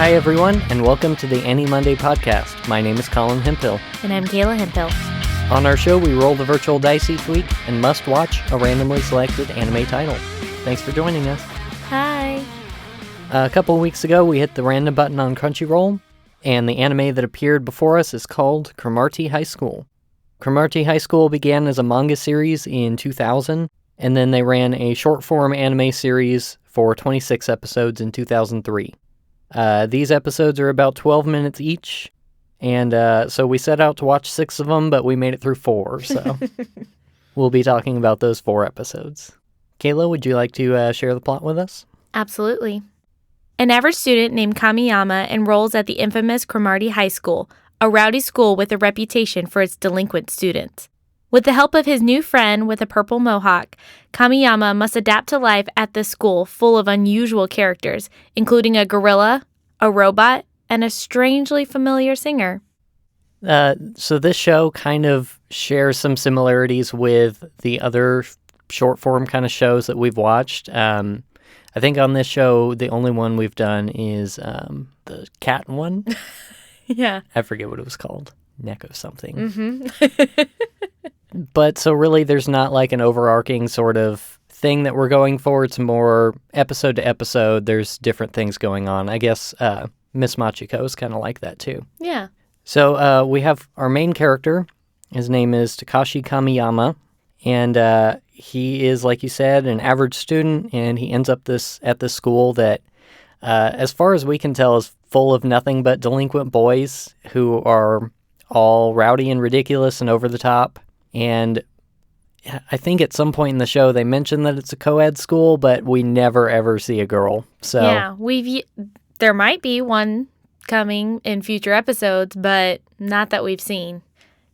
Hi, everyone, and welcome to the AniMonday podcast. My name is Colin Hemphill. And I'm Kayla Hemphill. On our show, we roll the virtual dice each week and must watch a randomly selected anime title. Thanks for joining us. Hi. A couple weeks ago, we hit the random button on Crunchyroll, and the anime that appeared before us is called Cromartie High School. Cromartie High School began as a manga series in 2000, and then they ran a short-form anime series for 26 episodes in 2003. These episodes are about 12 minutes each, and so we set out to watch 6 of them, but we made it through 4, so we'll be talking about those 4 episodes. Kayla, would you like to share the plot with us? Absolutely. An average student named Kamiyama enrolls at the infamous Cromartie High School, a rowdy school with a reputation for its delinquent students. With the help of his new friend with a purple mohawk, Kamiyama must adapt to life at this school full of unusual characters, including a gorilla, a robot, and a strangely familiar singer. So this show kind of shares some similarities with the other short-form kind of shows that we've watched. I think on this show, the only one we've done is the cat one. Yeah. I forget what it was called. Neck of something. Mm-hmm. But so really there's not like an overarching sort of thing that we're going for. It's more episode to episode. There's different things going on. I guess Miss Machiko is kind of like that too. Yeah. So we have our main character. His name is Takashi Kamiyama. And he is, like you said, an average student. And he ends up at this school that, as far as we can tell, is full of nothing but delinquent boys who are all rowdy and ridiculous and over the top. And I think at some point in the show they mentioned that it's a co-ed school, but we never ever see a girl. So yeah, there might be one coming in future episodes, but not that we've seen.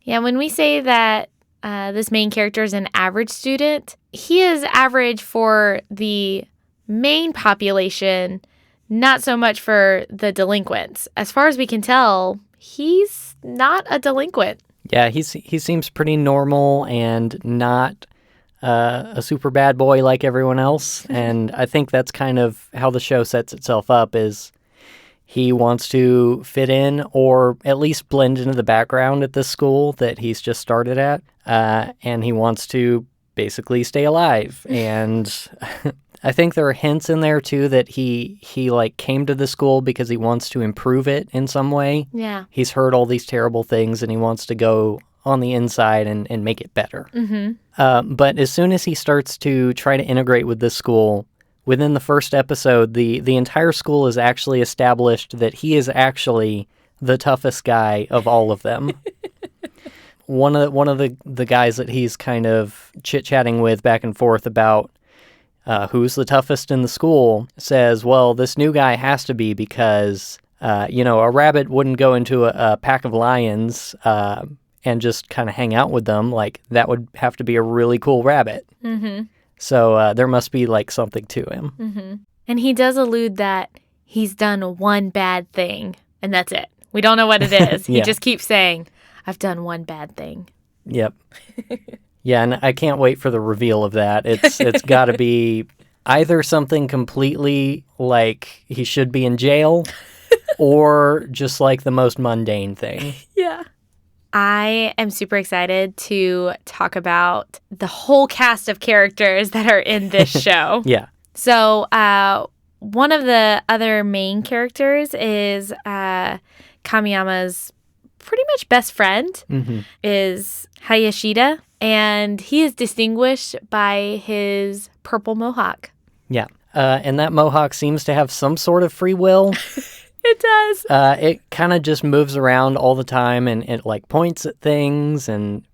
Yeah, when we say that this main character is an average student, he is average for the main population, not so much for the delinquents. As far as we can tell, he's not a delinquent. Yeah, he seems pretty normal and not a super bad boy like everyone else. And I think that's kind of how the show sets itself up, is he wants to fit in or at least blend into the background at this school that he's just started at. And he wants to basically stay alive. And I think there are hints in there too that he like came to the school because he wants to improve it in some way. Yeah. He's heard all these terrible things and he wants to go on the inside and make it better. Mm-hmm. But as soon as he starts to try to integrate with this school, within the first episode, the entire school is actually established that he is actually the toughest guy of all of them. One of the guys that he's kind of chit-chatting with back and forth about who's the toughest in the school says, well, this new guy has to be because, a rabbit wouldn't go into a pack of lions and just kind of hang out with them. Like, that would have to be a really cool rabbit. Mm-hmm. So there must be, like, something to him. Mm-hmm. And he does allude that he's done one bad thing, and that's it. We don't know what it is. Yeah. He just keeps saying, I've done one bad thing. Yep. Yeah, and I can't wait for the reveal of that. It's got to be either something completely like he should be in jail or just like the most mundane thing. Yeah. I am super excited to talk about the whole cast of characters that are in this show. Yeah. So one of the other main characters is Kamiyama's pretty much best friend, is Hayashida. And he is distinguished by his purple mohawk. Yeah. And that mohawk seems to have some sort of free will. It does. It kind of just moves around all the time and it like points at things, and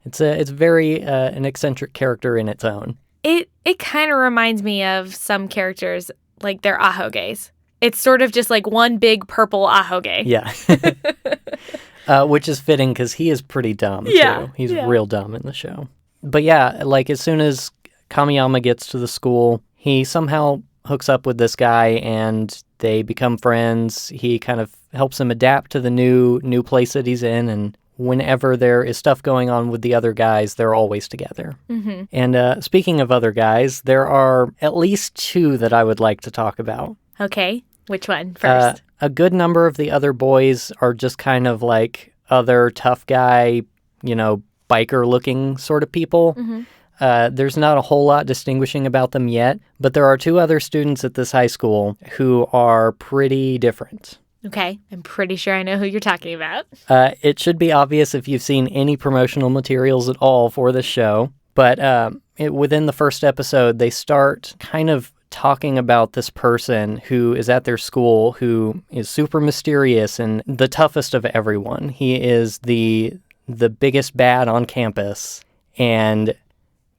it's very an eccentric character in its own. It kind of reminds me of some characters, like their ahoges. It's sort of just like one big purple ahoge. Yeah. Which is fitting because he is pretty dumb, too. He's real dumb in the show. But yeah, like as soon as Kamiyama gets to the school, he somehow hooks up with this guy and they become friends. He kind of helps him adapt to the new place that he's in, and whenever there is stuff going on with the other guys, they're always together. Mm-hmm. And speaking of other guys, there are at least 2 that I would like to talk about. Okay. Which one first? a good number of the other boys are just kind of like other tough guy, biker-looking sort of people. There's not a whole lot distinguishing about them yet, but there are 2 other students at this high school who are pretty different. Okay, I'm pretty sure I know who you're talking about. It should be obvious if you've seen any promotional materials at all for this show, but within the first episode, they start kind of talking about this person who is at their school who is super mysterious and the toughest of everyone. He is the biggest bad on campus, and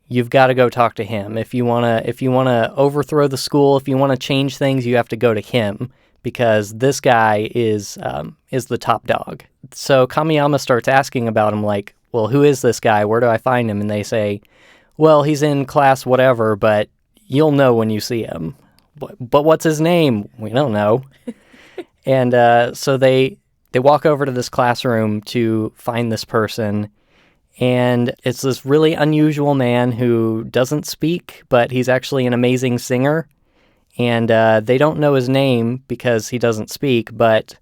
you've got to go talk to him. If you want to overthrow the school, if you want to change things, you have to go to him, because this guy is the top dog. So Kamiyama starts asking about him, like, well, who is this guy? Where do I find him? And they say, well, he's in class whatever, but you'll know when you see him. But what's his name? We don't know. And so they walk over to this classroom to find this person, and it's this really unusual man who doesn't speak, but he's actually an amazing singer. And they don't know his name because he doesn't speak, but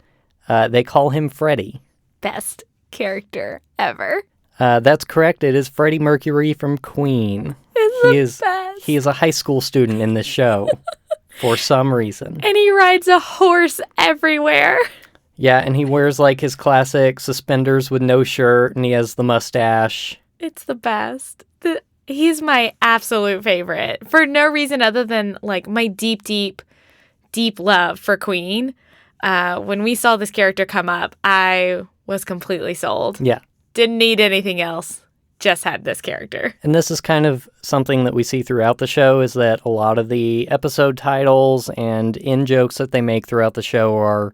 they call him Freddie. Best character ever. That's correct. It is Freddie Mercury from Queen. He is a high school student in this show for some reason. And he rides a horse everywhere. Yeah, and he wears like his classic suspenders with no shirt, and he has the mustache. It's the best. He's my absolute favorite for no reason other than like my deep, deep, deep love for Queen. When we saw this character come up, I was completely sold. Yeah. Didn't need anything else. Just had this character. And this is kind of something that we see throughout the show, is that a lot of the episode titles and in-jokes that they make throughout the show are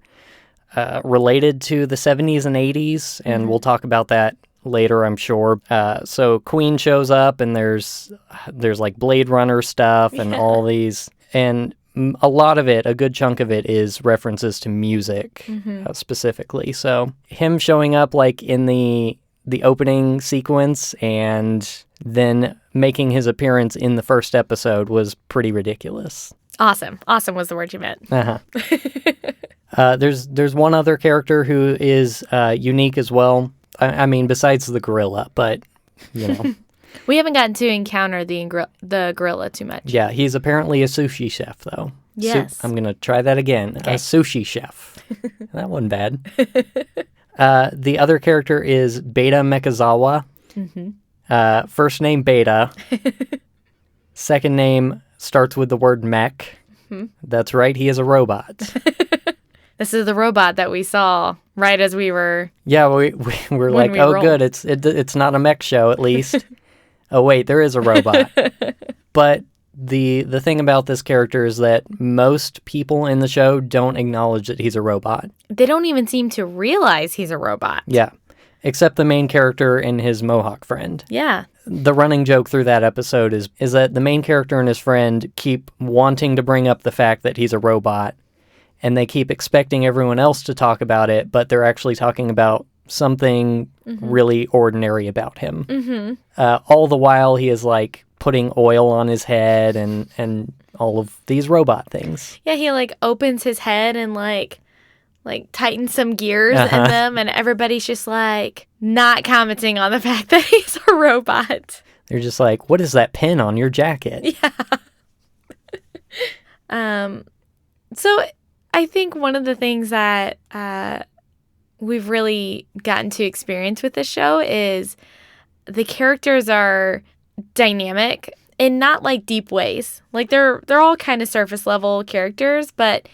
related to the 70s and 80s, and we'll talk about that later, I'm sure. So Queen shows up, and there's like Blade Runner stuff and all these, and a lot of it, a good chunk of it, is references to music specifically. So him showing up like in the opening sequence and then making his appearance in the first episode was pretty ridiculous. Awesome. Awesome was the word you meant. There's one other character who is unique as well. I mean, besides the gorilla, but, We haven't gotten to encounter the gorilla too much. Yeah, he's apparently a sushi chef, though. Yes. I'm going to try that again. Okay. A sushi chef. That wasn't bad. The other character is Beta Mekazawa. First name Beta. Second name starts with the word mech. That's right, he is a robot. This is the robot that we saw right as we were... Yeah, we're like, good, it's not a mech show, at least. Oh, wait, there is a robot. But the thing about this character is that most people in the show don't acknowledge that he's a robot. They don't even seem to realize he's a robot. Yeah, except the main character and his mohawk friend. Yeah. The running joke through that episode is that the main character and his friend keep wanting to bring up the fact that he's a robot, and they keep expecting everyone else to talk about it, but they're actually talking about something really ordinary about him. All the while, he is like putting oil on his head and all of these robot things. Yeah, he like opens his head and like tightens some gears in them, and everybody's just like not commenting on the fact that he's a robot. They're just like, what is that pin on your jacket? Yeah. So I think one of the things that we've really gotten to experience with this show is the characters are dynamic in not like deep ways. Like they're all kind of surface level characters, but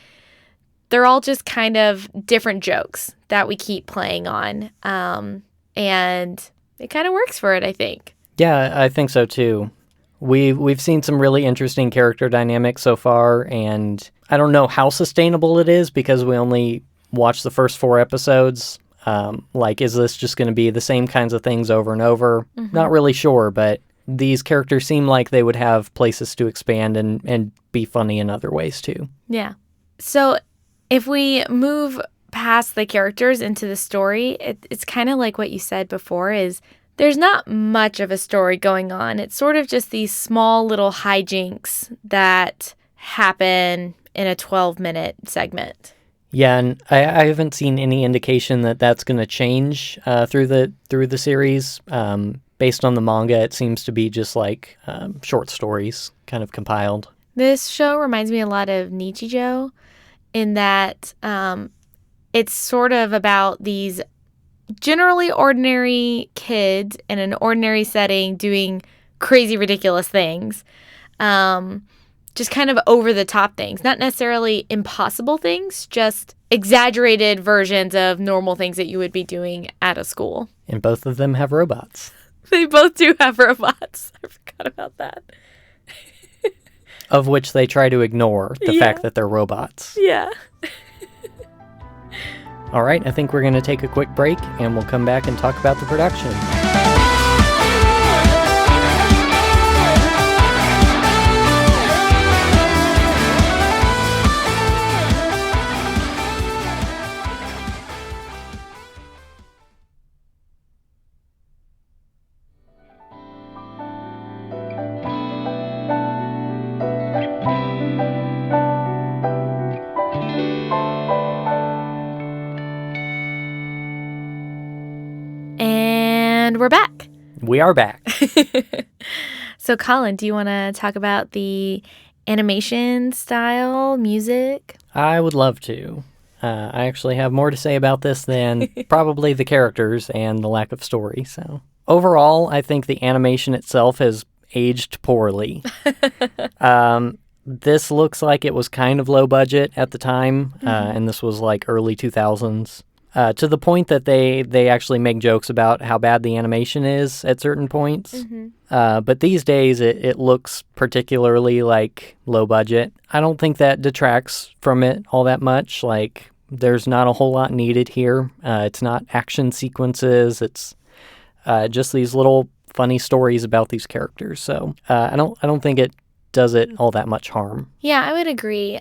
they're all just kind of different jokes that we keep playing on. And it kind of works for it, I think. Yeah, I think so too. We've seen some really interesting character dynamics so far, and I don't know how sustainable it is because we only watched the first 4 episodes. Is this just going to be the same kinds of things over and over? Not really sure, but these characters seem like they would have places to expand and be funny in other ways too. Yeah. So if we move past the characters into the story, it's kind of like what you said before, is there's not much of a story going on. It's sort of just these small little hijinks that happen in a 12-minute segment. Yeah, and I haven't seen any indication that that's going to change through the series. Based on the manga, it seems to be just like short stories kind of compiled. This show reminds me a lot of Nichijou in that it's sort of about these generally ordinary kids in an ordinary setting doing crazy, ridiculous things. Just kind of over the top things, not necessarily impossible things, just exaggerated versions of normal things that you would be doing at a school. And both of them have robots. They both do have robots. I forgot about that. Of which they try to ignore the fact that they're robots. Yeah. All right, I think we're going to take a quick break, and we'll come back and talk about the production. And we're back. We are back. So, Colin, do you want to talk about the animation style, music? I would love to. I actually have more to say about this than probably the characters and the lack of story. So overall, I think the animation itself has aged poorly. This looks like it was kind of low budget at the time, and this was like early 2000s. To the point that they actually make jokes about how bad the animation is at certain points. But these days, it looks particularly like low budget. I don't think that detracts from it all that much. Like, there's not a whole lot needed here. It's not action sequences. It's just these little funny stories about these characters. So I don't think it does it all that much harm. Yeah, I would agree.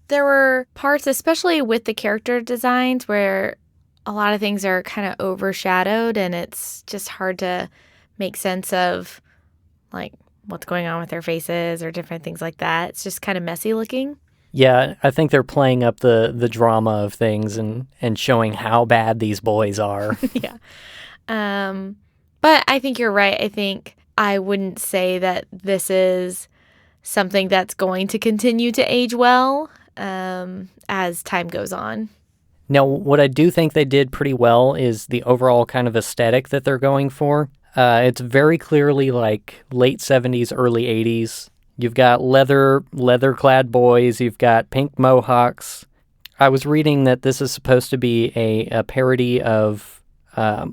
There were parts, especially with the character designs, where a lot of things are kind of overshadowed and it's just hard to make sense of, like, what's going on with their faces or different things like that. It's just kind of messy looking. Yeah, I think they're playing up the drama of things and showing how bad these boys are. Yeah. But I think you're right. I think I wouldn't say that this is something that's going to continue to age well as time goes on. Now, what I do think they did pretty well is the overall kind of aesthetic that they're going for. It's very clearly like late 70s, early 80s. You've got leather-clad boys. You've got pink mohawks. I was reading that this is supposed to be a parody of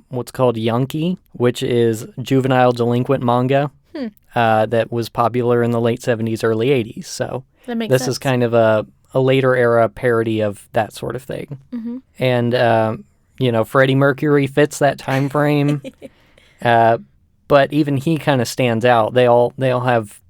what's called Yankee, which is juvenile delinquent manga that was popular in the late 70s, early 80s. So this is kind of a later era parody of that sort of thing. And, Freddie Mercury fits that time frame. But even he kind of stands out. They all have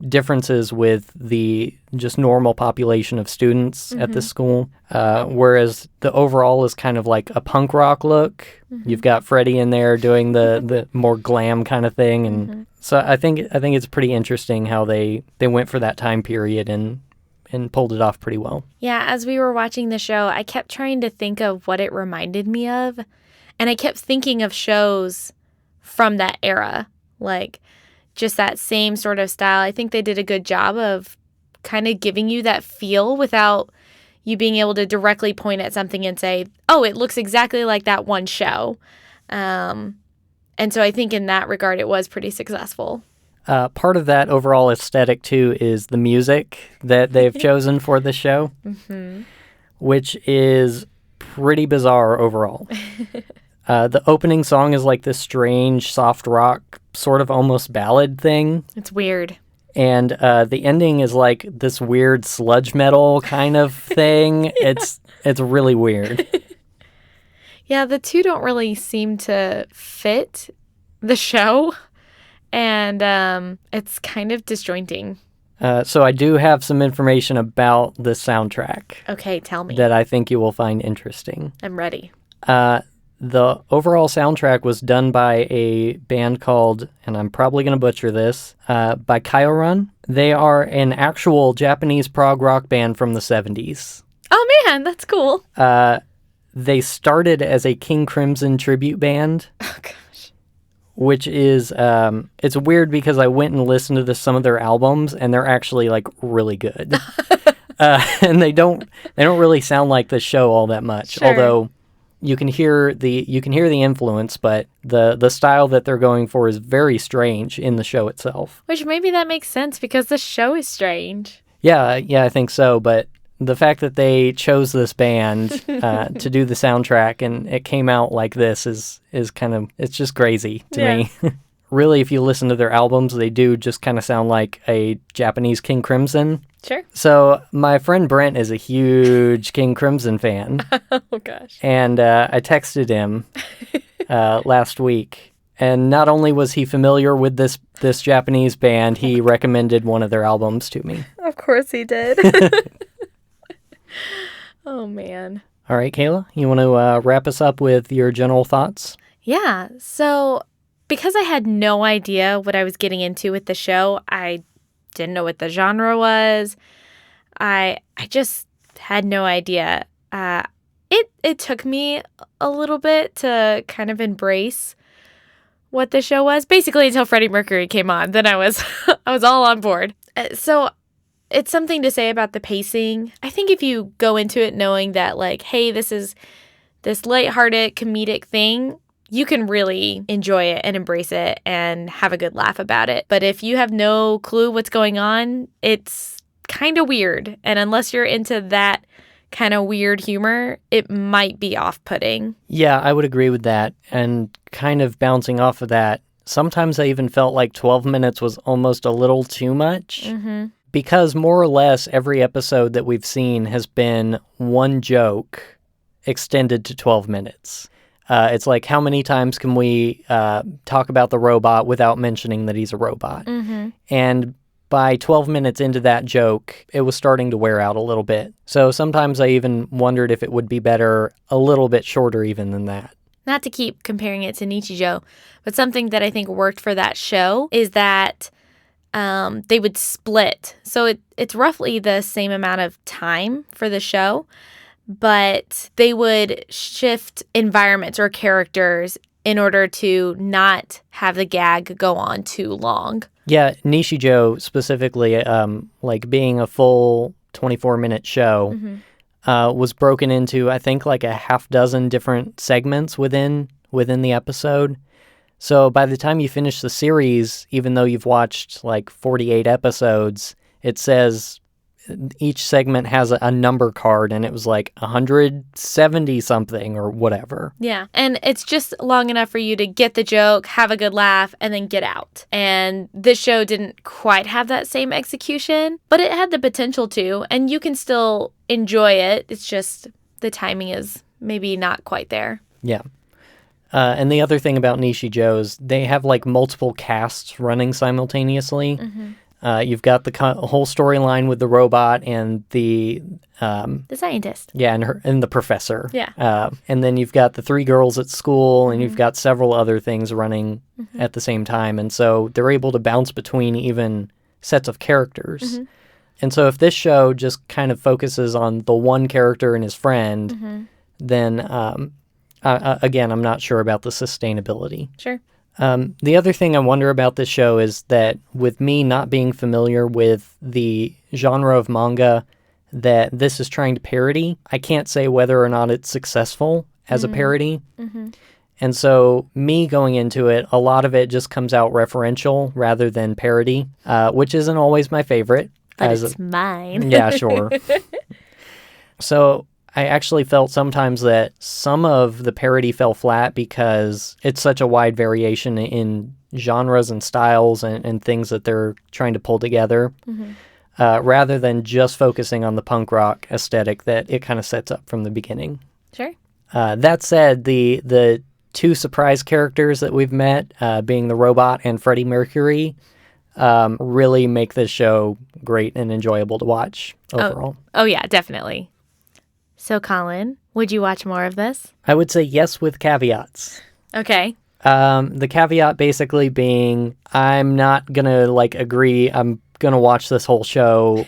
differences with the just normal population of students at this school, whereas the overall is kind of like a punk rock look. You've got Freddie in there doing the more glam kind of thing, and so I think it's pretty interesting how they went for that time period and pulled it off pretty well. Yeah, as we were watching the show, I kept trying to think of what it reminded me of, and I kept thinking of shows from that era, like just that same sort of style. I think they did a good job of kind of giving you that feel without you being able to directly point at something and say, oh, it looks exactly like that one show. And so I think in that regard, it was pretty successful. Part of that overall aesthetic, too, is the music that they've chosen for the show, which is pretty bizarre overall. The opening song is like this strange soft rock, sort of almost ballad thing. It's weird. And the ending is like this weird sludge metal kind of thing. It's really weird. Yeah, the two don't really seem to fit the show. And it's kind of disjointing. So I do have some information about the soundtrack. Okay, tell me. That I think you will find interesting. I'm ready. The overall soundtrack was done by a band called, and I'm probably going to butcher this, by Kyoran. They are an actual Japanese prog rock band from the 70s. Oh, man, that's cool. They started as a King Crimson tribute band. Oh, gosh. Which is, it's weird because I went and listened to some of their albums, and they're actually, like, really good. And they don't really sound like the show all that much. Sure. Although you can hear the influence, but the style that they're going for is very strange in the show itself. Which maybe that makes sense because the show is strange. Yeah, I think so, but the fact that they chose this band to do the soundtrack and it came out like this is kind of, it's just crazy to me. Really, if you listen to their albums, they do just kind of sound like a Japanese King Crimson. Sure. So my friend Brent is a huge King Crimson fan. Oh, gosh. And I texted him last week. And not only was he familiar with this Japanese band, he recommended one of their albums to me. Of course he did. Oh, man. All right, Kayla, you want to wrap us up with your general thoughts? Yeah. So because I had no idea what I was getting into with the show, I didn't know what the genre was. I just had no idea. It took me a little bit to kind of embrace what the show was. Basically until Freddie Mercury came on. Then I was all on board. So it's something to say about the pacing. I think if you go into it knowing that, like, hey, this is this lighthearted comedic thing, you can really enjoy it and embrace it and have a good laugh about it. But if you have no clue what's going on, it's kind of weird. And unless you're into that kind of weird humor, it might be off-putting. Yeah, I would agree with that. And kind of bouncing off of that, sometimes I even felt like 12 minutes was almost a little too much. Mm-hmm. Because more or less every episode that we've seen has been one joke extended to 12 minutes. It's like, how many times can we talk about the robot without mentioning that he's a robot? Mm-hmm. And by 12 minutes into that joke, it was starting to wear out a little bit. So sometimes I even wondered if it would be better a little bit shorter even than that. Not to keep comparing it to Nichijou, but something that I think worked for that show is that they would split. So it's roughly the same amount of time for the show, but they would shift environments or characters in order to not have the gag go on too long. Yeah, Nichijou specifically, like being a full 24-minute show, was broken into, I think, like a half dozen different segments within the episode. So by the time you finish the series, even though you've watched like 48 episodes, it says each segment has a number card, and it was like 170 something or whatever. Yeah, and it's just long enough for you to get the joke, have a good laugh, and then get out. And this show didn't quite have that same execution, but it had the potential to, and you can still enjoy it. It's just the timing is maybe not quite there. Yeah. And the other thing about Nichijou is they have like multiple casts running simultaneously. Mm-hmm. You've got the whole storyline with the robot and the scientist. Yeah, and the professor. Yeah. And then you've got the three girls at school, and you've got several other things running at the same time. And so they're able to bounce between even sets of characters. And so if this show just kind of focuses on the one character and his friend, then again, I'm not sure about the sustainability. Sure. The other thing I wonder about this show is that with me not being familiar with the genre of manga that this is trying to parody, I can't say whether or not it's successful as a parody. And so me going into it, a lot of it just comes out referential rather than parody, which isn't always my favorite. But it's mine. Yeah, sure. So I actually felt sometimes that some of the parody fell flat because it's such a wide variation in genres and styles and things that they're trying to pull together, rather than just focusing on the punk rock aesthetic that it kind of sets up from the beginning. Sure. That said, the two surprise characters that we've met, being the robot and Freddie Mercury, really make this show great and enjoyable to watch overall. Oh yeah, definitely. So, Colin, would you watch more of this? I would say yes with caveats. Okay. The caveat basically being I'm not going to agree I'm going to watch this whole show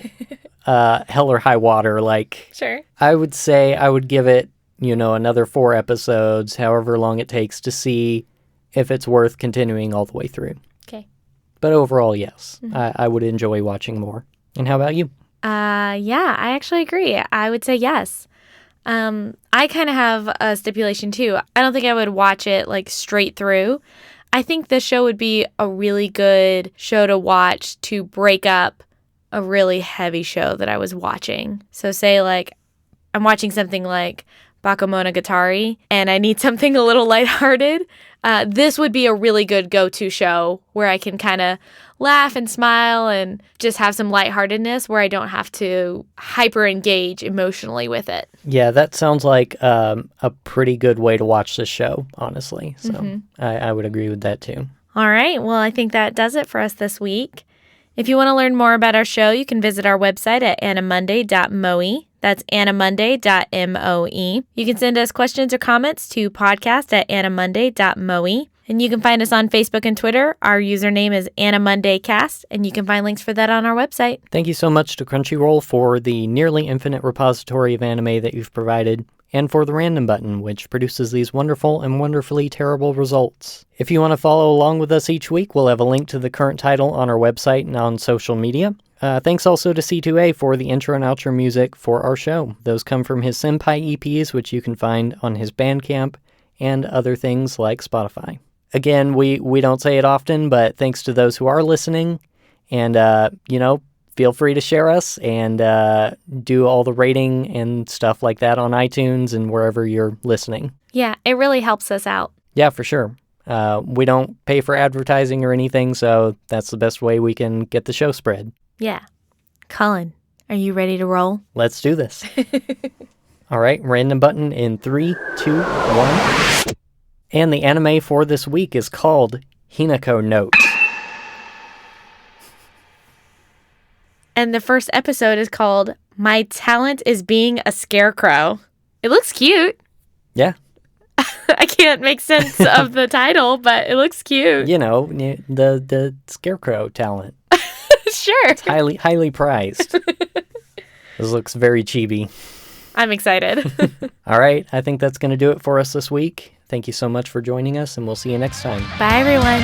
hell or high water. Like, Sure. I would say I would give it, another 4 episodes, however long it takes to see if it's worth continuing all the way through. Okay. But overall, yes, I would enjoy watching more. And how about you? Yeah, I actually agree. I would say yes. I kind of have a stipulation too. I don't think I would watch it like straight through. I think this show would be a really good show to watch to break up a really heavy show that I was watching. So say like I'm watching something like Bakemonogatari and I need something a little lighthearted. This would be a really good go-to show where I can kind of laugh and smile and just have some lightheartedness where I don't have to hyper engage emotionally with it. Yeah, that sounds like a pretty good way to watch this show, honestly. So I would agree with that too. All right. Well, I think that does it for us this week. If you want to learn more about our show, you can visit our website at animonday.moe. That's animonday.moe. You can send us questions or comments to podcast@animonday.moe. And you can find us on Facebook and Twitter. Our username is AniMondayCast, and you can find links for that on our website. Thank you so much to Crunchyroll for the nearly infinite repository of anime that you've provided, and for the random button, which produces these wonderful and wonderfully terrible results. If you want to follow along with us each week, we'll have a link to the current title on our website and on social media. Thanks also to C2A for the intro and outro music for our show. Those come from his Senpai EPs, which you can find on his Bandcamp and other things like Spotify. Again, we don't say it often, but thanks to those who are listening. And, feel free to share us and do all the rating and stuff like that on iTunes and wherever you're listening. Yeah, it really helps us out. Yeah, for sure. We don't pay for advertising or anything, so that's the best way we can get the show spread. Yeah. Colin, are you ready to roll? Let's do this. All right, random button in 3, 2, 1. And the anime for this week is called Hinako Note. And the first episode is called My Talent is Being a Scarecrow. It looks cute. Yeah. I can't make sense of the title, but it looks cute. The scarecrow talent. Sure. It's highly prized. This looks very chibi. I'm excited. All right, I think that's going to do it for us this week. Thank you so much for joining us, and we'll see you next time. Bye, everyone.